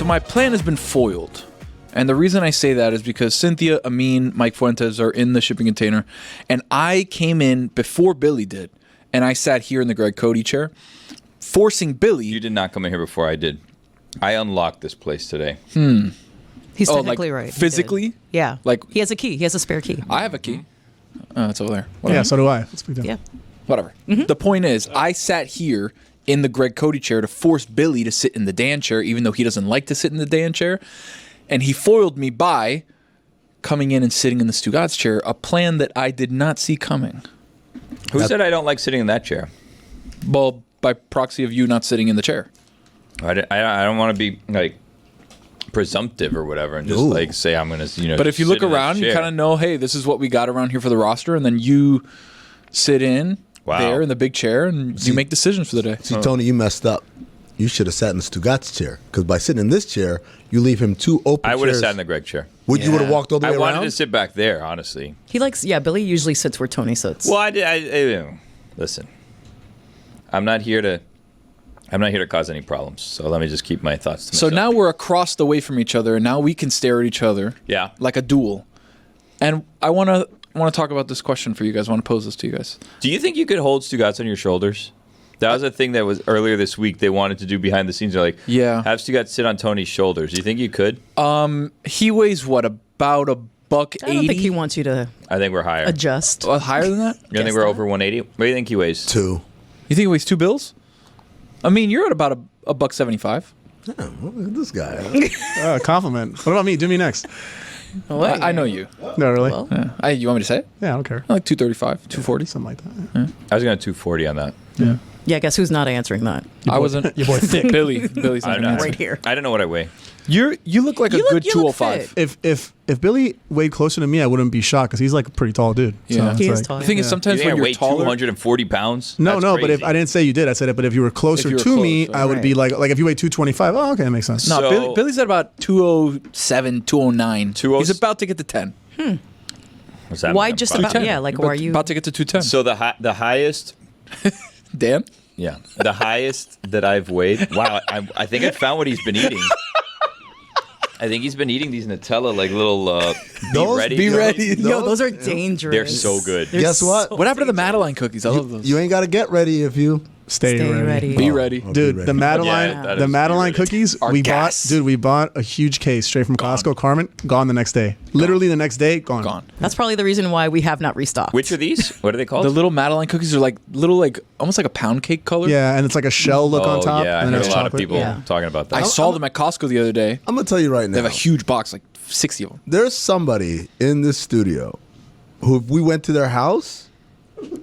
So my plan has been foiled. And the reason I say that is because Cynthia, Amin, Mike Fuentes are in the shipping container. And I came in before Billy did. And I sat here in the Greg Cody chair, forcing Billy. You did not come in here before I did. I unlocked this place today. He's technically right. Physically? Yeah. Like he has a key. He has a spare key. I have a key. It's over there. Whatever. Yeah, so do I. Let's be done. Yeah. Whatever. The point is, I sat here in the Greg Cody chair to force Billy to sit in the Dan chair, even though he doesn't like to sit in the Dan chair. And he foiled me by coming in and sitting in the Stugotz chair, a plan that I did not see coming. Who said I don't like sitting in that chair? Well, by proxy of you not sitting in the chair. I don't want to be like presumptive or whatever and just like say I'm going to, But if you look around, you kind of know, hey, this is what we got around here for the roster. And then you sit in there in the big chair and you make decisions for the day. See, Tony, you messed up. You should have sat in the Stugotz chair, because by sitting in this chair, you leave him two open chairs. I would have sat in the Greg chair. You would have walked all the way around? I wanted to sit back there, honestly. He likes, Billy usually sits where Tony sits. Well, listen, I'm not here to cause any problems, so let me just keep my thoughts to myself. So now we're across the way from each other, and now we can stare at each other like a duel. And I want to talk about this question for you guys. I want to pose this to you guys. Do you think you could hold Stugotz on your shoulders? That was a thing that was earlier this week. They wanted to do behind the scenes. They're like, have Stugotz sit on Tony's shoulders. Do you think you could? He weighs what, about $180? I don't think he wants you to. I think we're higher. Adjust. Higher than that? You think we're over 180? What do you think he weighs? 2. You think he weighs 2 bills? I mean, you're at about $1.75. Yeah, look at this guy. Compliment. What about me? Do me next. I know you. No, really? Well. You want me to say it? Yeah, I don't care. Like 235, 240. Something like that. I was going to 240 on that. Yeah. Yeah, guess who's not answering that? I wasn't. Your boy Thick. Billy's not gonna answer. Right here. I don't know what I weigh. You look like a good 205. If Billy weighed closer to me, I wouldn't be shocked, because he's like a pretty tall dude. Yeah. So He it's is tall. The thing is, sometimes You think when I you're weigh taller, 240 pounds? No, That's but if crazy. I didn't say you did, I said it. But if you were closer you were to me, close, I would be like if you weigh 225. Oh, okay, that makes sense. no, So- Billy's at about 207, 209. 207. He's about to get to 10. What's that Why mean? just I'm about? fine. Yeah, like about, why are you? about to get to 210? So the highest, Dan? the highest that I've weighed. Wow, I think I found what he's been eating. I think he's been eating these Nutella like little Be ready. Yo, those are dangerous. They're so good. Guess what? What happened to the Madeline cookies? I love those. You ain't got to get ready if you... Stay ready. Be ready. Dude, the Madeline, Yeah, that the is Madeline be ready. cookies Are we gas. bought. Dude, we bought a huge case straight from Costco. Carmen, gone the next day. Literally the next day, gone. That's probably the reason why we have not restocked. Which are these? What are they called? The little Madeline cookies are like little, like almost like a pound cake color. Yeah, and it's like a shell look on top. Yeah, I and then heard it's a lot of chocolate. people Yeah. talking about that. I saw them at Costco the other day. I'm going to tell you right now. They have a huge box, like 60 of them. There's somebody in this studio who, if we went to their house,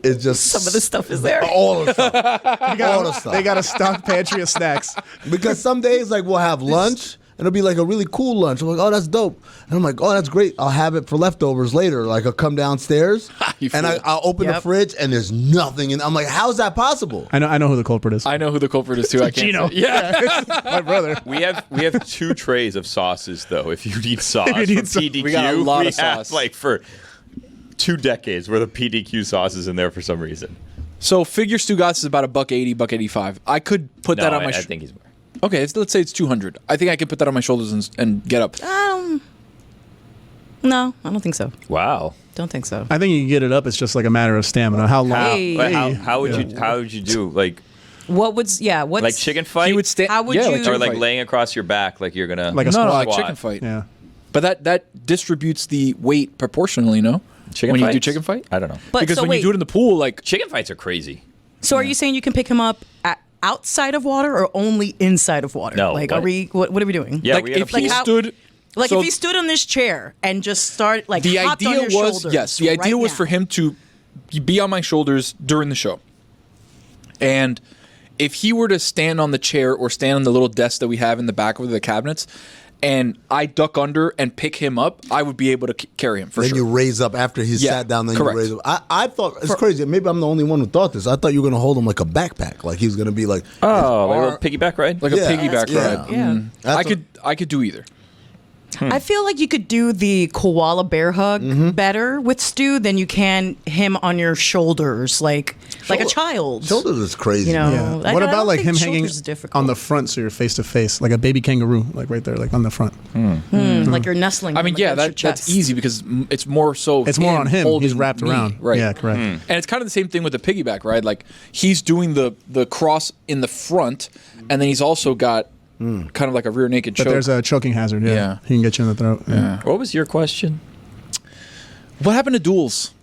it's just... Some of the stuff is there. All the stuff. All the stuff. They got a stocked pantry of snacks. Because some days, like, we'll have lunch, and it'll be like a really cool lunch. I'm like, oh, that's dope. And I'm like, oh, that's great. I'll have it for leftovers later. Like, I'll come downstairs, You and fool. I'll open the Yep. fridge, and there's nothing. And I'm like, how's that possible? I know who the culprit is. I know who the culprit is too. I can't Gino. say. Yeah. My brother. We have 2 trays of sauces though. If you need sauce, If you need from sauce. PDQ, We got a lot of have, sauce. like for 2 decades worth of PDQ sauces in there for some reason. So figure Stugotz is about $180, $185. I could put that on my. I think he's more. Okay, let's say it's 200. I think I could put that on my shoulders and get up. No, I don't think so. Wow. Don't think so. I think you can get it up. It's just like a matter of stamina. How long? Hey. But how would you do like What's like chicken fight? He would stand. How would yeah, you- like or chicken like fight. laying across your back like you're gonna Like a No, squat. like chicken fight. Yeah. But that distributes the weight proportionally, no? chicken when fights? you do chicken fight? I don't know. But Because so when wait, you do it in the pool, like Chicken fights are crazy. so are you saying you can pick him up outside of water or only inside of water? No, Like, what? are we? What are we doing? Yeah, like we had a if he pool. stood. Like so if he stood on this chair and just started like the hopped idea on your was shoulders yes, the idea right was now. for him to be on my shoulders during the show, and if he were to stand on the chair or stand on the little desk that we have in the back of the cabinets, and I duck under and pick him up, I would be able to carry him for Then sure. you raise up after he's Yeah, sat down. Then correct. you raise up. I thought it's crazy. Maybe I'm the only one who thought this. I thought you were gonna hold him like a backpack. Like he was gonna be like, Oh, like a or- little piggyback ride? like Yeah, a piggyback yeah. ride. Yeah. That's I could do either. I feel like you could do the koala bear hug better with Stu than you can him on your shoulders. Like like a child. Shoulders is crazy. You know, Yeah. Like, What I about don't like think him hanging shoulders is difficult. on the front so you're face to face, like a baby kangaroo, like right there, like on the front? Like you're nestling. I mean, him yeah, against your that's chest. easy because it's more so. It's more on him. holding He's wrapped me, around. right? Yeah, correct. And it's kind of the same thing with the piggyback, right? Like he's doing the cross in the front, and then he's also got kind of like a rear naked But choke. there's a choking hazard. Yeah. Yeah. He can get you in the throat. Yeah. What was your question? What happened to duels?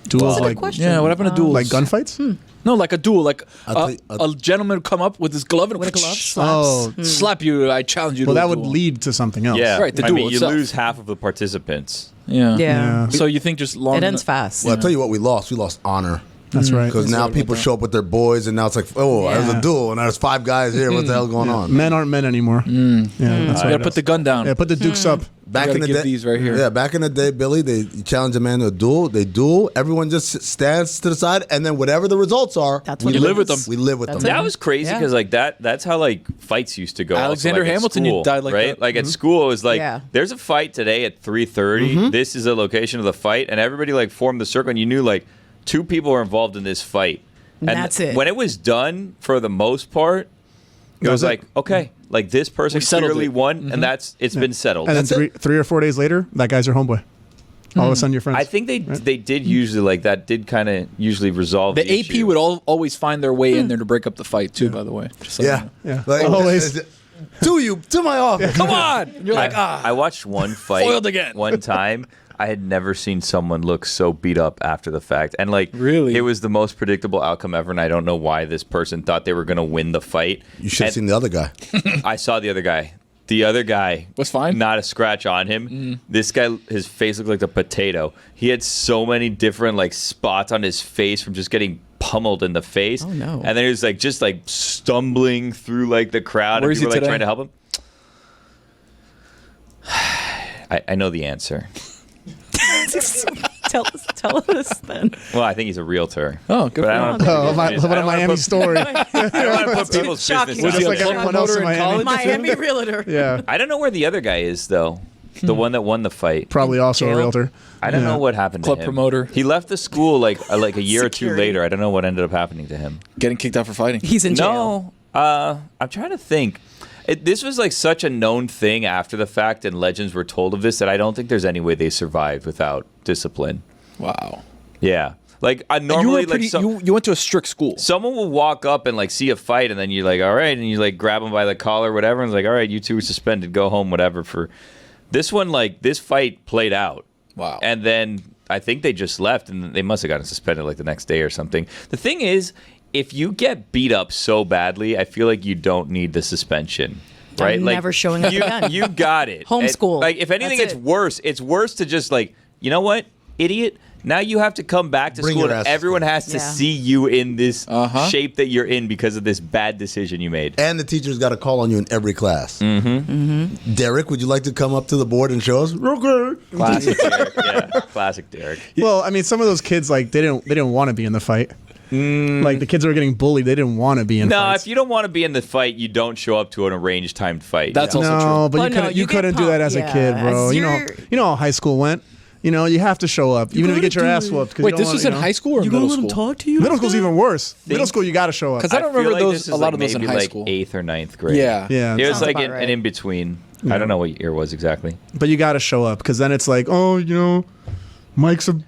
Duels That's a good like question. Yeah, what happened to duels? like gunfights? No, like a duel, like I'll tell a gentleman would come up with his glove and With a glove, Oh, slap you. I challenge you. well, to that a would duel. lead to something else. Yeah, Right, the I duel mean, you itself. lose half of the participants. Yeah. Yeah. So you think just long? It ends fast. Well, I'll tell you what we lost. We lost honor. That's right. Because now people show up with their boys, and now it's like, oh, there's Yeah. a duel, and there's 5 guys here. What the hell's going on? Men aren't men anymore. Yeah, that's You what gotta it put is. the gun down. Yeah, put the dukes up. Back gotta in the give day, these right here. Yeah, back in the day, Billy, they challenge a man to a duel. They duel. Everyone just stands to the side, and then whatever the results are, That's we what it live with is. them. We live with That's them. it. That was crazy Yeah. because like that's how like fights used to go. also, Alexander like, at Hamilton, you school, died like right? that. Like at school, it was like Yeah. there's a fight today at 3:30. This is a location of the fight, and everybody like formed the circle, and you knew like 2 people were involved in this fight. And That's it. When it was done, for the most part, it was it. like okay, like this person settled clearly it. won, and it's been settled. And then That's three or 4 days later, that guy's your homeboy. All of a sudden, you're friends. I think they did usually like that. Did kind of usually resolve The the AP issue. would always find their way in there to break up the fight too. By the way, just so you Yeah, know. Yeah. Like, Always. to my office. Come on, and you're like I watched one fight Foiled again. one time. I had never seen someone look so beat up after the fact. And like Really? it was the most predictable outcome ever, and I don't know why this person thought they were gonna win the fight. You should have And seen the other guy. I saw the other guy. The other guy Was fine? Not a scratch on him. This guy, his face looked like a potato. He had so many different like spots on his face from just getting pummeled in the face. Oh, no. And then he was like just like stumbling through like the crowd, Where and is he people were like today? trying to help him. I know the answer. Tell us then. Well, I think he's a realtor. Oh, good But I for don't him. know Oh, if my, it's- what I a don't wanna Miami put- story. I don't want to put people's Shocking. business. Was he out a like there. everyone else in promoter in Miami. college? Miami realtor. Yeah, I don't know where the other guy is though. The one that won the fight. probably also a Jail? realtor. I don't Yeah. know what happened Club to him. promoter. He left the school like a year or 2 Security. later. I don't know what ended up happening to him. Getting kicked out for fighting. He's in jail. No, I'm trying to think. This was like such a known thing after the fact, and legends were told of this that I don't think there's any way they survived without discipline. Wow. Yeah, like I You normally were pretty. like You went to a strict school. someone will walk up and like see a fight, and then you're like, all right, and you like grab them by the collar, or whatever, and it's like, all right, you two are suspended, go home, whatever. For this one, like this fight played out. Wow. And then I think they just left, and they must have gotten suspended like the next day or something. The thing is, if you get beat up so badly, I feel like you don't need the suspension. Right? I'm Like, never showing up again. You got it. Homeschool. Like if anything, That's it's it. worse. It's worse to just like, you know what, idiot? Now you have to come back to Bring school, your and ass to everyone school. has to Yeah. see you in this Uh-huh. shape that you're in because of this bad decision you made. And the teacher's got to call on you in every class. Mm-hmm. Derek, would you like to come up to the board and show us? Okay. Classic Derek. Yeah, classic Derek. Well, I mean, some of those kids like they didn't want to be in the fight. Like the kids that were getting bullied, they didn't want to be in. No, fights. if you don't want to be in the fight, you don't show up to an arranged timed fight. That's also no, true. but Well, you no, couldn't. you You get couldn't do that as a pumped, kid, yeah. bro. As You know how high school went. You know, you have to show up, even if you get your ass whooped. 'cause Wait, you this don't was wanna, in high school or You middle gonna let him school? talk to you? Middle school's even worse. Middle school, you got to show up. Because I don't feel remember like those. this is A lot of those in maybe high like school. 8th or 9th grade. Yeah. Yeah. It was Sounds like about an right. in between. I don't know what year it was exactly. But you got to show up because then it's like, oh, you know, Mike's a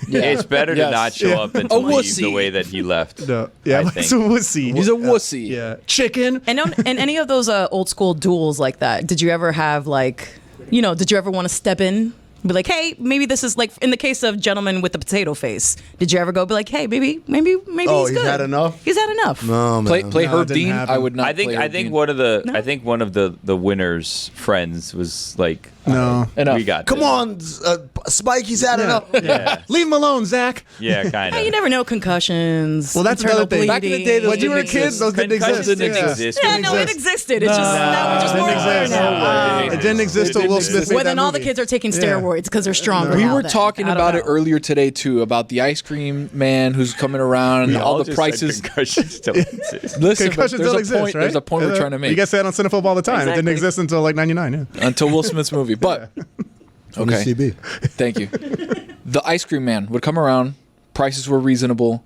It's better to Yes. not show Yeah. up and A to leave wussy. the way that he left. no, yeah, I Mike's think. a wussy. He's a wussy. Yeah, chicken. And in any of those old school duels like that, did you ever have like, you know, did you ever want to step in? Be like, hey, maybe this is like in the case of gentleman with the potato face. Did you ever go be like, hey, maybe Oh, he's he's good. had enough? He's had enough. No, man. Play No, Herb it didn't Dean. happen. I would not. I think play Herb Dean. one of the No? I think one of the winners' friends was like, No. Enough. we got Come this. on, Spike, he's had enough. Yeah, Leave him alone, Zach. yeah, kind Hey, you of. never know concussions. Well, that's internal another thing. Back in the bleeding. day, those When you were a didn't kid, exist. those didn't Concussions exist. didn't Yeah. exist. Yeah, Didn't no, it existed. It's just now we're just didn't more aware exist. now. It didn't exist till Will Smith made Well, then that all the movie. kids are taking Yeah. steroids because they're stronger. We now were then. talking I don't about it know. earlier today too, about the ice cream man who's coming around and all the just said prices. concussions still exist. Listen, but Concussions there's still a exist, point. right? There's a point we're trying to You make get that on Cinephobe all the time. It Exactly. didn't exist until like '99. Yeah. until Will Smith's movie. But okay, CB. thank you. The ice cream man would come around. Prices were reasonable.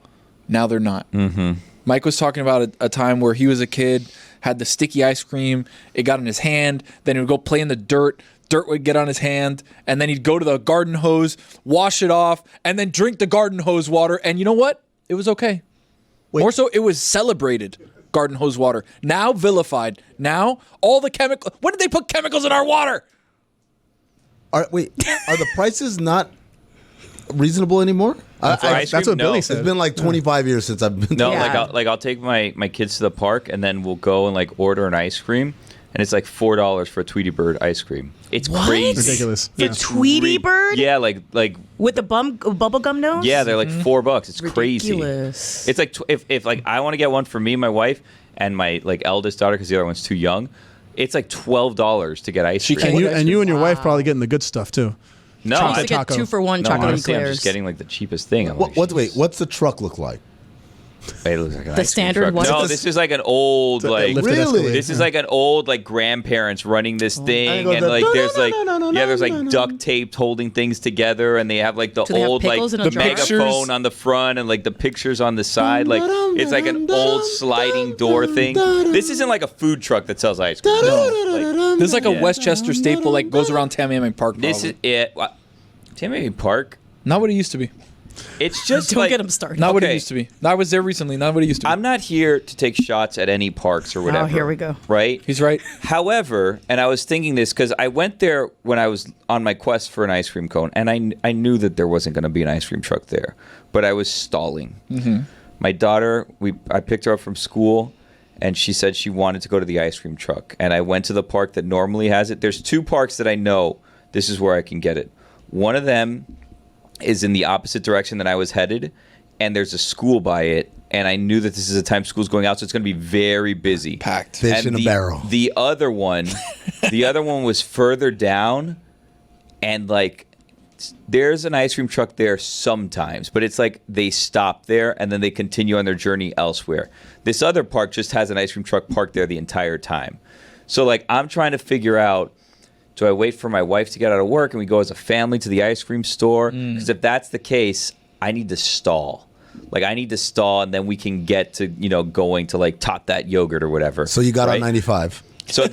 Now they're not. Mm-hmm. Mike was talking about a time where he was a kid, had the sticky ice cream. It got in his hand. Then he would go play in the dirt. Dirt would get on his hand. And then he'd go to the garden hose, wash it off, and then drink the garden hose water. And you know what? It was okay. More so, it was celebrated. Garden hose water. Now vilified. Now all the chemical. When did they put chemicals in our water? Are the prices not reasonable anymore? That's what Billy said. It's been like 25 years since I've been. No, Yeah. I'll take my kids to the park and then we'll go and like order an ice cream, and it's like $4 for a Tweety Bird ice cream. It's What? crazy. Ridiculous. The Tweety Bird? Yeah, like With the bubble gum nose? yeah, they're like $4. It's crazy. Ridiculous. It's like if like I want to get one for me, my wife, and my like eldest daughter because the other one's too young. It's like $12 to get ice cream. And you and your wife probably getting the good stuff too. No, I used Chocolate to get taco. 2-for-1 chocolate honestly, I'm eclairs. just getting like the cheapest thing. I'm Wait, what's the truck look like? It looks like an The ice cream standard truck. one? No, this is like an old like. lifted Really? Escalade. This is like an old like grandparents running this thing, go and the- like there's like no, there's like no. duct taped holding things together, and they have like the Do they have old like pickles in a the jar? megaphone on the front and like the pictures on the side. Like it's like an old sliding door thing. This isn't like a food truck that sells ice cream. Like, There's like a Yeah. Westchester staple like goes around Tamiami Park. this is probably. it. Tamiami Park. Not what it used to be. It's just Don't like, get him started. Not what it Okay. used to be. I was there recently. Not what it used to be. I'm not here to take shots at any parks or whatever. Oh, here we go. Right? He's right. However, and I was thinking this because I went there when I was on my quest for an ice cream cone, and I knew that there wasn't going to be an ice cream truck there, but I was stalling. Mm-hmm. My daughter, I picked her up from school, and she said she wanted to go to the ice cream truck, and I went to the park that normally has it. There's 2 parks that I know this is where I can get it. One of them is in the opposite direction that I was headed, and there's a school by it, and I knew that this is a time school's going out, so it's going to be very busy. Packed. Fish in a barrel. The other one was further down, and like there's an ice cream truck there sometimes, but it's like they stop there and then they continue on their journey elsewhere. This other park just has an ice cream truck parked there the entire time. So like I'm trying to figure out, do I wait for my wife to get out of work and we go as a family to the ice cream store? Because if that's the case, I need to stall. Like I need to stall, and then we can get to going to like Top That Yogurt or whatever. So you got right? on 95. So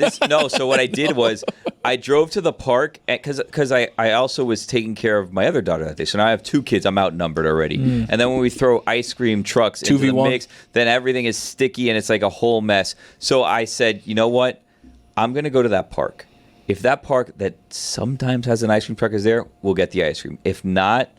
So what I did was I drove to the park because I also was taking care of my other daughter that day. So now I have 2 kids. I'm outnumbered already. And then when we throw ice cream trucks into the 2v1. mix, then everything is sticky and it's like a whole mess. So I said, you know what? I'm gonna go to that park. If that park that sometimes has an ice cream truck is there, we'll get the ice cream. If not,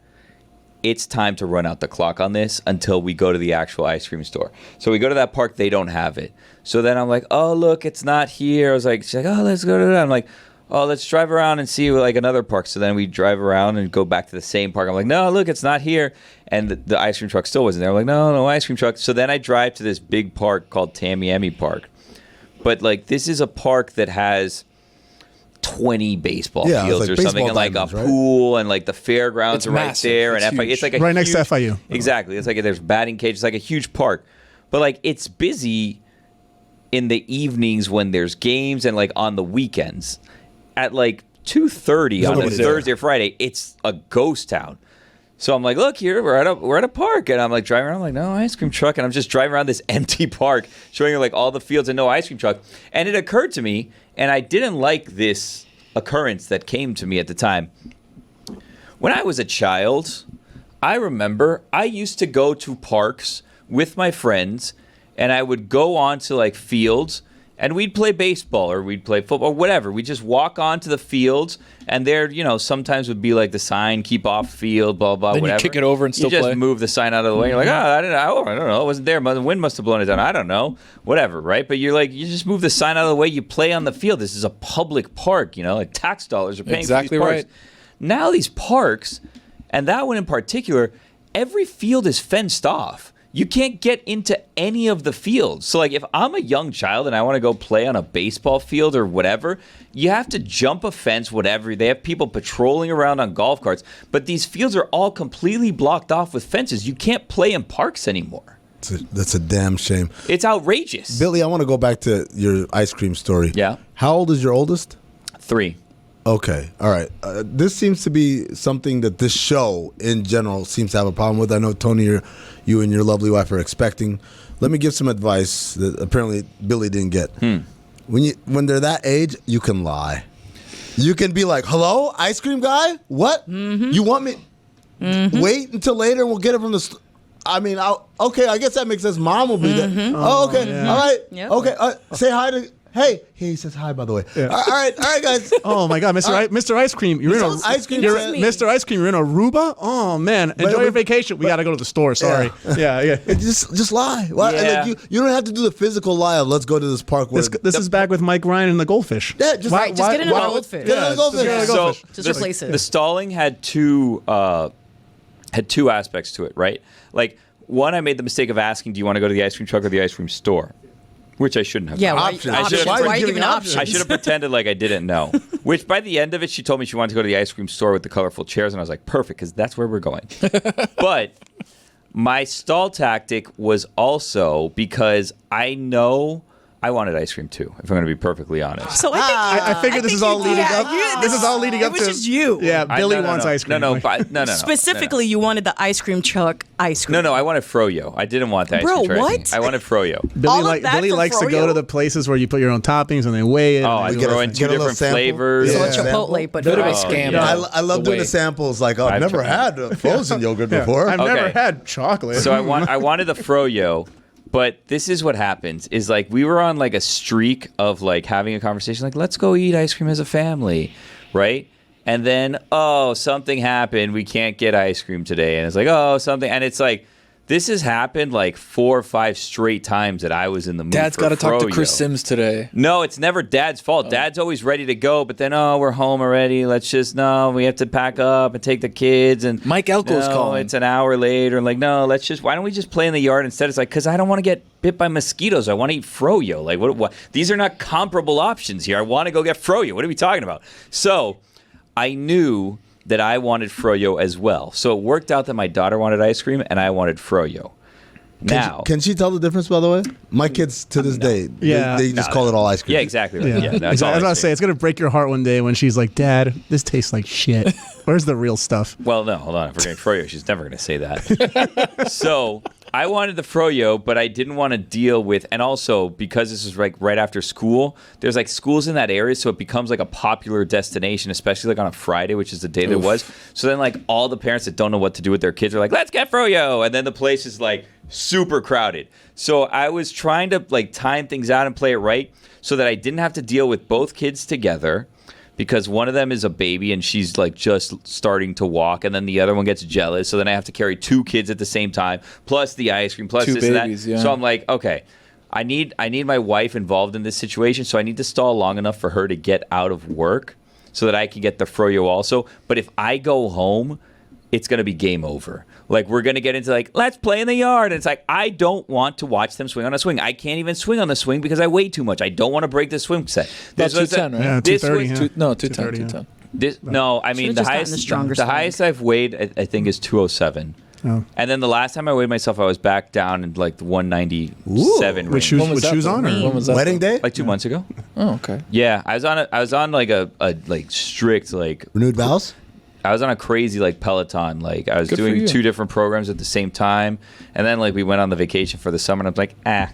it's time to run out the clock on this until we go to the actual ice cream store. So we go to that park, they don't have it. So then I'm like, oh, look, it's not here. I was like, she's like, oh, let's go to that. I'm like, oh, let's drive around and see like another park. So then we drive around and go back to the same park. I'm like, no, look, it's not here. And the ice cream truck still wasn't there. I'm like, no ice cream truck. So then I drive to this big park called Tamiami Park. But like this is a park that has 20 baseball Yeah, it's fields like or something, baseball and like diamonds, a right? pool, and like the fairgrounds It's are right massive. there, It's and huge. it's like a Right next to huge- FIU. Exactly, it's like there's batting cage. It's like a huge park, but like it's busy in the evenings when there's games and like on the weekends at like 2:30 on a Nobody's there. Thursday or Friday. It's a ghost town. So I'm like, look here, we're at a park, and I'm like driving around, I'm like, no ice cream truck, and I'm just driving around this empty park, showing her like all the fields and no ice cream truck. And it occurred to me, and I didn't like this occurrence that came to me at the time. When I was a child, I remember I used to go to parks with my friends, and I would go on to like fields, and we'd play baseball or we'd play football, whatever. We just walk onto the fields, and there, sometimes would be like the sign, keep off field, blah, blah, Then you whatever. kick it over and still you just play. move the sign out of the way. You're like, I don't know. It wasn't there. The wind must have blown it down. I don't know. Whatever, right? But you're like, you just move the sign out of the way. You play on the field. This is a public park, like tax dollars are paying Exactly for these parks. right. Now these parks, and that one in particular, every field is fenced off. You can't get into any of the fields. So like if I'm a young child and I want to go play on a baseball field or whatever, you have to jump a fence, whatever. They have people patrolling around on golf carts, but these fields are all completely blocked off with fences. You can't play in parks anymore. That's a damn shame. It's outrageous. Billy, I want to go back to your ice cream story. Yeah. How old is your oldest? 3. Okay, all right. This seems to be something that this show in general seems to have a problem with. I know, Tony, you and your lovely wife are expecting. Let me give some advice that apparently Billy didn't get. When they're that age, you can lie. You can be like, hello, ice cream guy? What? Mm-hmm. You want me? Mm-hmm. Wait until later and we'll get it from the okay, I guess that makes sense. Mom will be there. Oh, okay. Yeah. All right. Yep. Okay. Say hi to... Hey, he says hi, by the way. Yeah. All right, guys. Oh my God, Mr. Ice Cream, you're in a ice cream. Mr. Ice Cream, you're in Aruba. Oh man, enjoy your vacation. We got to go to the store. Sorry. Yeah. Just lie. Well, like you don't have to do the physical lie of let's go to this park. This is back with Mike Ryan and the goldfish. Yeah, just get in a goldfish. Get in a goldfish. So just replace it. The stalling had two aspects to it, right? Like one, I made the mistake of asking, "Do you want to go to the ice cream truck or the ice cream store?" Which I shouldn't have. Yeah, options. Why are you giving options? I should have pretended like I didn't know. Which by the end of it, she told me she wanted to go to the ice cream store with the colorful chairs, and I was like, perfect, because that's where we're going. But my stall tactic was also because I know I wanted ice cream too, if I'm going to be perfectly honest. So I figured this is all leading up. This is all leading up to. It was just you. Yeah, Billy wants ice cream. No. Specifically, you wanted the ice cream truck ice cream. No, I wanted froyo. I didn't want the ice cream truck. What? I wanted froyo. Billy likes to go to the places where you put your own toppings and they weigh it. Oh, I throw in two different flavors. So it's Chipotle, but bit of a scam. I love doing the samples. Like, I've never had frozen yogurt before. I've never had chocolate. So I wanted the froyo. But this is what happens is like we were on like a streak of like having a conversation like let's go eat ice cream as a family, right? And then something happened, we can't get ice cream today, and it's like something, and it's like this has happened like 4 or 5 straight times that I was in the mood. Dad's got to talk to Chris froyo. Sims today. No, it's never Dad's fault. Dad's always ready to go, but then we're home already. We have to pack up and take the kids. And Mike Elko's calling. It's an hour later. And like, no, why don't we just play in the yard instead? It's like, because I don't want to get bit by mosquitoes. I want to eat froyo. Like, what? These are not comparable options here. I want to go get froyo. What are we talking about? So I knew that I wanted froyo as well. So it worked out that my daughter wanted ice cream and I wanted froyo. Now, can she tell the difference, by the way? My kids, to this day, they just call it all ice cream. Yeah, exactly. Right. Yeah. I was going to say, it's going to break your heart one day when she's like, Dad, this tastes like shit. Where's the real stuff? Well, no, hold on. If we're getting froyo, she's never going to say that. So I wanted the froyo, but I didn't want to deal with, and also because this is like right after school, there's like schools in that area, so it becomes like a popular destination, especially like on a Friday, which is the day that it was. So then like all the parents that don't know what to do with their kids are like, let's get froyo. And then the place is like super crowded. So I was trying to like time things out and play it right so that I didn't have to deal with both kids together. Because one of them is a baby and she's like just starting to walk, and then the other one gets jealous. So then I have to carry 2 kids at the same time, plus the ice cream, plus 2 this babies, and that. yeah. So I'm like, okay, I need my wife involved in this situation. So I need to stall long enough for her to get out of work so that I can get the froyo also. But if I go home, it's going to be game over. Like, we're going to get into like, let's play in the yard. And it's like, I don't want to watch them swing on a swing. I can't even swing on the swing because I weigh too much. I don't want to break the swing set. That's 210, right? Yeah, 230. No, 210. No, I mean, the highest I've weighed, I think, is 207. Oh. And then the last time I weighed myself, I was back down in like the 197 range. With shoes on? Or? When was that? Wedding day? Like 2 months ago. Oh, okay. Yeah, I was on like a like strict like renewed vows. I was on a crazy like Peloton. Like I was Good doing 2 different programs at the same time, and then like we went on the vacation for the summer, and I'm like, I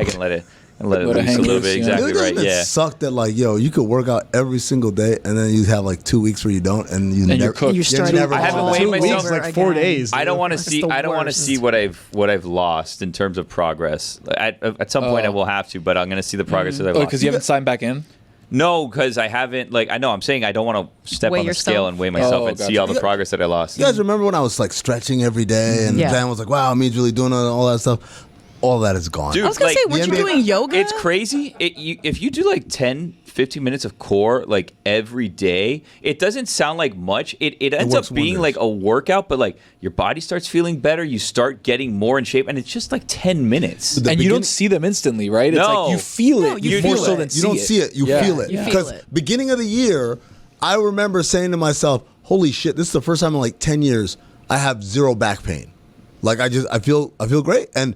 can let it loose a little bit. Exactly right. Yeah. It sucked that like, you could work out every single day, and then you have like 2 weeks where you don't, and you never. You're starting never I haven't weighed 2 myself weeks, like 4 days. I don't want to see. I don't want to see what I've lost in terms of progress. At some point, I will have to, but I'm going to see the progress that I've lost. Because you haven't signed back in. No, because I haven't. Like, I know I'm saying I don't want to step Weigh on the yourself? scale and weigh myself and gotcha. see all the progress that I lost. You guys remember when I was like stretching every day, and Dan was like, "Wow, Amin's really doing all that stuff." All that is gone. Dude, I was going to say, weren't you doing yoga? It's crazy. If you do like 10, 15 minutes of core like every day, it doesn't sound like much. It ends up being like a workout, but like your body starts feeling better. You start getting more in shape, and it's just like 10 minutes. And you don't see them instantly, right? It's No. like you feel it. No, you more feel so it. than You don't see it. You feel it. You feel Because it. beginning of the year, I remember saying to myself, "Holy shit! This is the first time in like 10 years I have 0 back pain." Like I feel great, and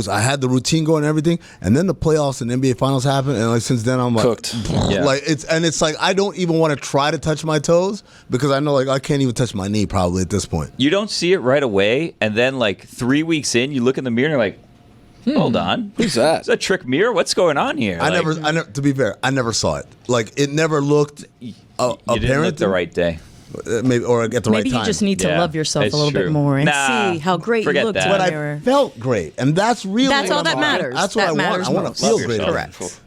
I had the routine going and everything, and then the playoffs and NBA Finals happened, and like since then I'm like Cooked. Yeah. like it's like I don't even want to try to touch my toes because I know like I can't even touch my knee probably at this point. You don't see it right away, and then like 3 weeks in, you look in the mirror and you're like, hold on, Who's that? Is that a trick mirror? What's going on here? I Like, never. To be fair, I never saw it. Like it never looked you apparent. didn't look the right day. Maybe or at the right Maybe time. you just need to Yeah, love yourself it's a little true. bit more and Nah, see how great you forget looked that. in But the I mirror. felt great, and that's really That's what all that I'm- matters. That's what That I want. matters I want most. to feel Love great. yourself. Correct.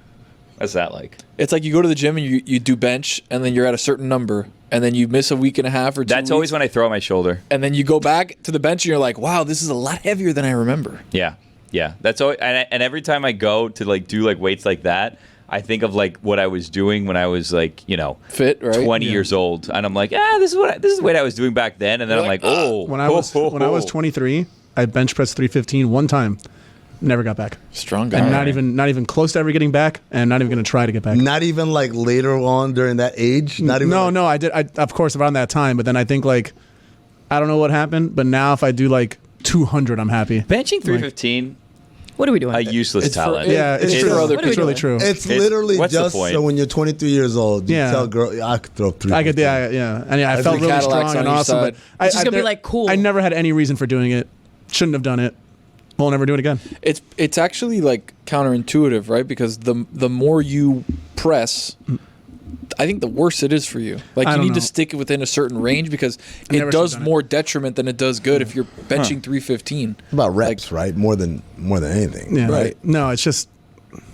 What's that like? It's like you go to the gym and you do bench, and then you're at a certain number, and then you miss a week and a half or 2 That's always weeks, when I throw on my shoulder. and then you go back to the bench and you're like, wow, this is a lot heavier than I remember. Yeah, that's always, and every time I go to like do like weights like that, I think of like what I was doing when I was like, Fit, right? 20 years old, and I'm like, this is the weight I was doing back then, and then I'm like, oh, When I was 23, I bench pressed 315 one time. Never got back. Strong guy. And not even close to ever getting back, and not even going to try to get back. Not even like later on during that age. Not even. No, I did. Of course, around that time. But then I think like, I don't know what happened. But now if I do like 200, I'm happy. benching 315, What are we doing? a with it? useless It's for- talent. Yeah, it's It's true. for other What are we It's really doing? true. It's literally what's the just point? so when you're 23 years old, you Yeah. tell a girl, I could throw 3. I could, yeah. And I felt the really Cadillacs strong and on each awesome. side. But I, It's just gonna be like, cool. I never had any reason for doing it. Shouldn't have done it. Won't never do it again. It's actually like counterintuitive, right? Because the more you press, I think the worse it is for you. Like I you don't need to know. stick it within a certain range because never it does done it. more detriment than it does good if you're benching 315. about reps, right? More than anything. Yeah. Right. No, it's just.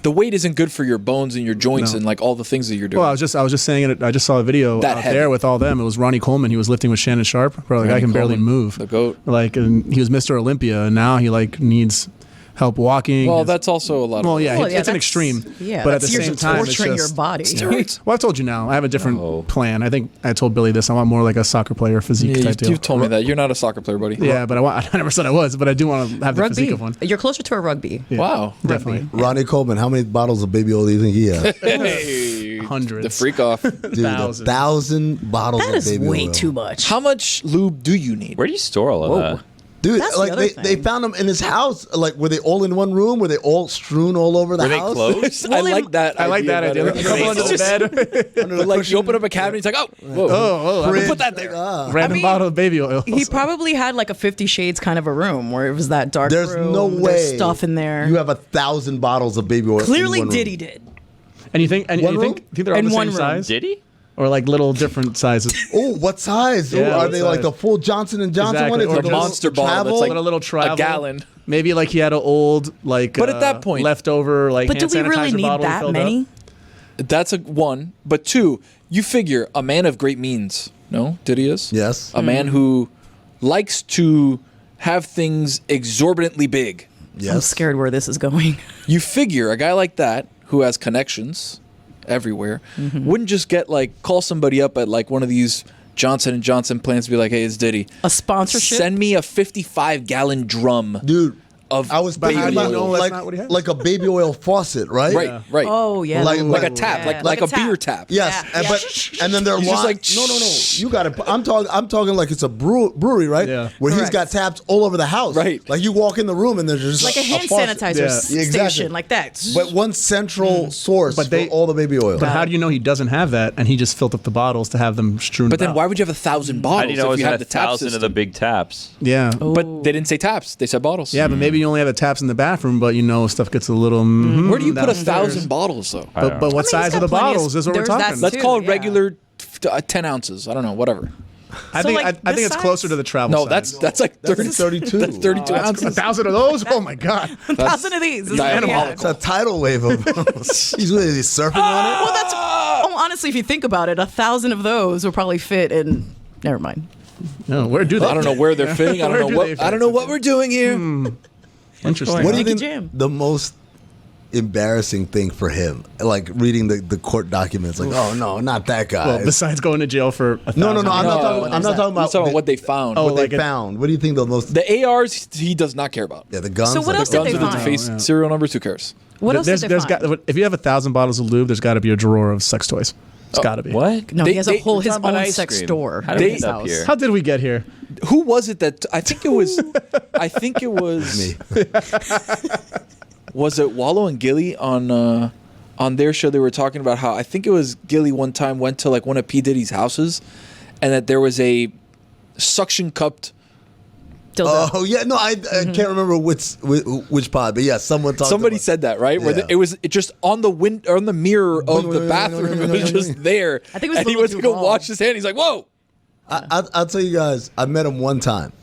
The weight isn't good for your bones and your joints No. and like all the things that you're doing. Well, I was just saying it. I just saw a video That out heavy. there with all them. It was Ronnie Coleman. He was lifting with Shannon Sharp. Bro, like I Ronnie can barely Coleman, move. the GOAT. Like, and he was Mr. Olympia, and now he like needs help walking. Well, His- that's also a lot. Well, of yeah, Well, it's yeah, an that's- extreme. Yeah, but at the that's years same of time, it's torturing just, your body. Steroids. Well, I've told you now. I have a different Oh. plan. I think I told Billy this. I want more like a soccer player physique Yeah, type deal. you've told me that you're not a soccer player, buddy. Yeah, but I never said I was, but I do want to have the Rugby. physique of one. You're closer to a rugby. Yeah, Wow. definitely. Ronnie Coleman, how many bottles of baby oil do you think he has? Hey, Hundreds. The freak off. Dude, Thousands. 1,000 bottles That of is baby way oil. too much. How much lube do you need? Where do you store all of Whoa. that? Dude, That's the like other they thing. found them in his house. Like, were they all in one room? Were they all strewn all over the Were they house? closed? I like that. I like that idea. better. A couple under the bed. Under the Like you cushion? open up a cabinet, it's like, oh, whoa. Oh, Fridge, put that there. random I mean, bottle of baby oil. He probably had like a 50 Shades kind of a room where it was that dark There's room. no way There's stuff in there. You have 1,000 bottles of baby oil. Clearly in one room. Diddy did. And you think One room? think they're all In the one same room. size, Did he? or like little different sizes? Oh, what size? Yeah, Ooh, are what they like size? the full Johnson and Johnson Exactly. one? It's Or like a just monster bottle travel? that's like a little travel, a gallon. Maybe like he had an old like. But at that point- leftover like. But do hand we really sanitizer need bottle that filled many? Up. That's a one. But two, you figure a man of great means. No, Diddy is? Yes. A man who likes to have things exorbitantly big. Yes. I'm scared where this is going. You figure a guy like that who has connections everywhere wouldn't just get like call somebody up at like one of these Johnson & Johnson plants and be like, hey, it's Diddy. A sponsorship? Send me a 55-gallon drum Dude, of I was baby thinking how do you about know that's like, not what he has? like a baby oil faucet, right? Right, right. Oh, yeah. Like a tap, Yeah. like a beer tap. Yes, Yeah, and, yeah. and then they're He's just like, like, no, you got to. I'm talking like it's a brewery, right? Yeah. Where he's Correct. got taps all over the house. Right. Like you walk in the room and there's just Like a hand faucet. sanitizer Yeah. station, Exactly. like that. But one central source But they- for all the baby oil. But how do you know he doesn't have that, and he just filled up the bottles to have them strewn? But then about? why would you have 1,000 bottles How do you know it if was you in have the tap 1,000 of system? the big taps? Yeah. But they didn't say taps; they said bottles. Yeah, but maybe you only have the taps in the bathroom, but you know stuff gets a little. Where do you put downstairs. 1,000 bottles though? I don't But know. what he's size got are the plenty of- bottles is what we're there's talking. that Let's too, call it yeah. regular 10 ounces. I don't know, whatever. I So, think like, I think this it's size? closer to the travel. No, size. that's like 30, 32. That's 32 ounces. 1,000 of those. Oh my god. 1,000 of these. This is what we had. diabolical. It's a tidal wave of. He's what is he surfing on it? Well, that's. Oh, honestly, if you think about it, 1,000 of those will probably fit in. Never mind. No, where do they? I don't know where they're fitting. I Where don't do know they what. fit? I don't know what we're doing here. Interesting. What do you Yankee think Jam. the most embarrassing thing for him? Like reading the court documents. Like, oh no, not that guy. Well, besides going to jail for no. I'm No, not talking. I'm not talking I'm about talking about what they found. Oh, what they like it- found. What do you think the most? The ARs he does not care about. Yeah, the guns. So what like, else did Guns they with the find? face Yeah. serial numbers. Who cares? What else did they there's find? got, if you have 1,000 bottles of lube, there's got to be a drawer of sex toys. It's got to be. What? No, he has his We're own talking about sex ice cream. store. How did we in his end up house. here? How did we get here? Who was it that I think it was? I think it was Me. Was it Wallow and Gilly on their show? They were talking about how I think it was Gilly one time went to like one of P Diddy's houses, and that there was a suction cupped. Dildo. Oh yeah, no, I can't remember which pod, but yeah, Somebody said that, right? Where Yeah. it was just on the on the mirror of the bathroom. It was just there. I think it was a and he little went to too go long. wash his hand. He's like, "Whoa!" I'll tell you guys, I met him one time.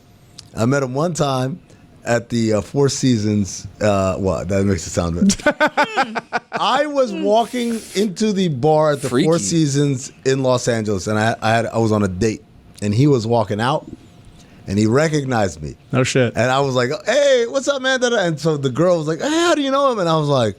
At the Four Seasons. What? That makes it sound bad. I was walking into the bar at the Freaky. Four Seasons in Los Angeles, and I was on a date, and he was walking out, and he recognized me. No shit. And I was like, "Hey, what's up, man?" And so the girl was like, "Hey, how do you know him?" And I was like,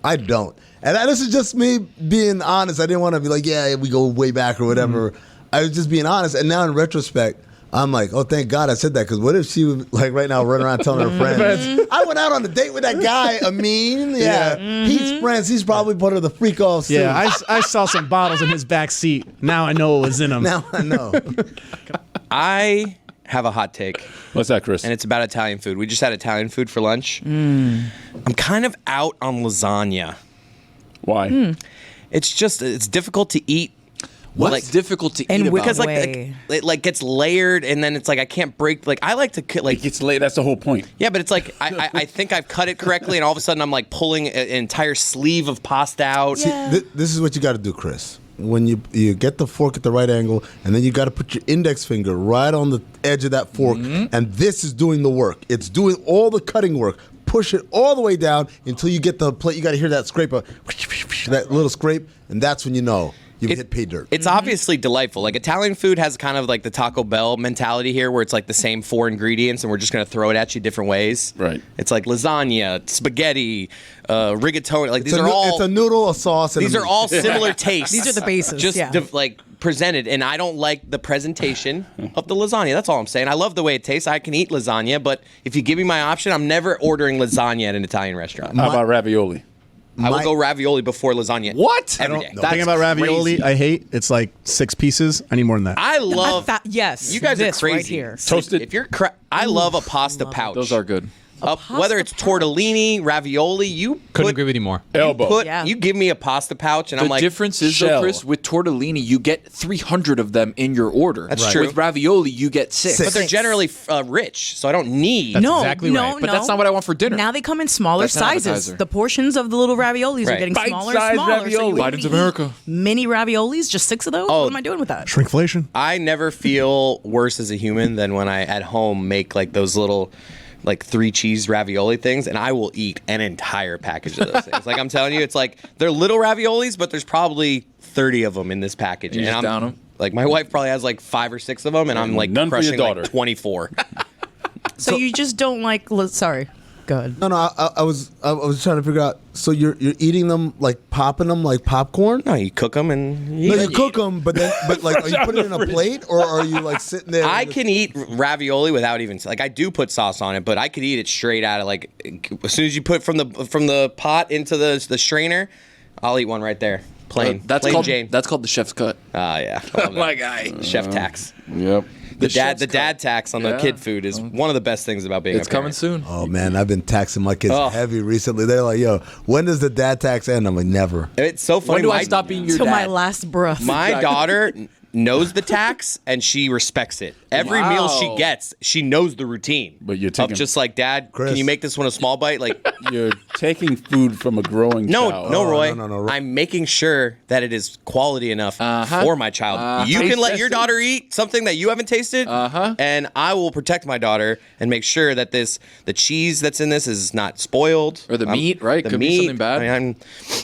"I don't." And this is just me being honest. I didn't want to be like, "Yeah, we go way back" or whatever. I was just being honest. And now in retrospect, I'm like, "Oh, thank God I said that." Because what if she was like right now running around telling her friends, "I went out on a date with that guy, Amin." Yeah, he's friends. He's probably part of the freak offs. Yeah, I saw some bottles in his back seat. Now I know what was in them. Now I know. I have a hot take, What's that, Chris? and it's about Italian food. We just had Italian food for lunch. I'm kind of out on lasagna. Why? It's difficult to eat. What's difficult to And eat about Because it? it like gets layered, and then it's like I can't break. Like I like to like It gets late. That's the whole point. yeah, but it's like I think I've cut it correctly, and all of a sudden I'm like pulling an entire sleeve of pasta out. This is what you got to do, Chris. When you get the fork at the right angle, and then you got to put your index finger right on the edge of that fork, and this is doing the work. It's doing all the cutting work. Push it all the way down until you get the plate. You got to hear that scrape, that little scrape, and that's when you know you've hit pay dirt. It's obviously delightful. Like Italian food has kind of like the Taco Bell mentality here, where it's like the same 4 ingredients, and we're just going to throw it at you different ways. Right. It's like lasagna, spaghetti, rigatoni. Like these It's are all. it's a noodle, a sauce, and These a are meat. all similar tastes. These are the bases, Just yeah. like presented, and I don't like the presentation of the lasagna. That's all I'm saying. I love the way it tastes. I can eat lasagna, but if you give me my option, I'm never ordering lasagna at an Italian restaurant. How about ravioli? I will go ravioli before lasagna. What? Every day. The thing about ravioli, I hate. It's like 6 pieces. I need more than that. I love. Yes, You guys this are crazy. right here. Toasted. If you're, I love a pasta pouch. Those are good. Whether it's tortellini, ravioli, you Couldn't agree with you more. Elbow. Yeah. You give me a pasta pouch, and The I'm like, difference is, though, shell. Chris, with tortellini, you get 300 of them in your order. That's true. With ravioli, you get 6. but they're generally rich, so I don't need. No, exactly no, right. no. But that's not what I want for dinner. Now they come in smaller That's an sizes. appetizer. The portions of the little raviolis are Right. getting smaller and Bite-sized smaller. So ravioli. you want Biden's me to America. eat mini raviolis, just 6 of those. Oh. What am I doing with that? Shrinkflation. I never feel worse as a human than when I at home make like those little like 3 cheese ravioli things, and I will eat an entire package of those things. Like I'm telling you, it's like they're little raviolis, but there's probably 30 of them in this package. You and just I'm down 'em? like my wife probably has like 5 or 6 of them, and I'm like None for your crushing like daughter. 24. So you just don't like. Sorry. Go ahead. No, I was trying to figure out. So you're eating them like popping them like popcorn? No, you cook them and you No, eat you cook them, but like, are you putting it in a plate or are you like sitting there? I and can eat ravioli without even like I do put sauce on it, but I could eat it straight out of like as soon as you put from the pot into the strainer, I'll eat one right there, plain. That's plain called Jane. That's called the chef's cut. Yeah, I love that. My guy. Chef tax. Yep. The chef's dad cut. tax on the Yeah. kid food is one of the best things about being. It's a coming parent. soon. Oh man, I've been taxing my kids Oh. heavy recently. They're like, "Yo, when does the dad tax end?" I'm like, "Never." It's so funny. When do I my- stop being your Till dad? my last breath. My daughter knows the tax and she respects it. Every meal she Wow. gets, she knows the routine. But you're of taking- just like, Dad, Chris. can you make this one a small bite? Like, You're taking food from a growing no, child. no, Roy. no. I'm making sure that it is quality enough for my child. You can let your daughter eat something that you haven't tasted, and I will protect my daughter and make sure that the cheese that's in this is not spoiled. Or the meat, right? The Could be meat. something bad. I mean,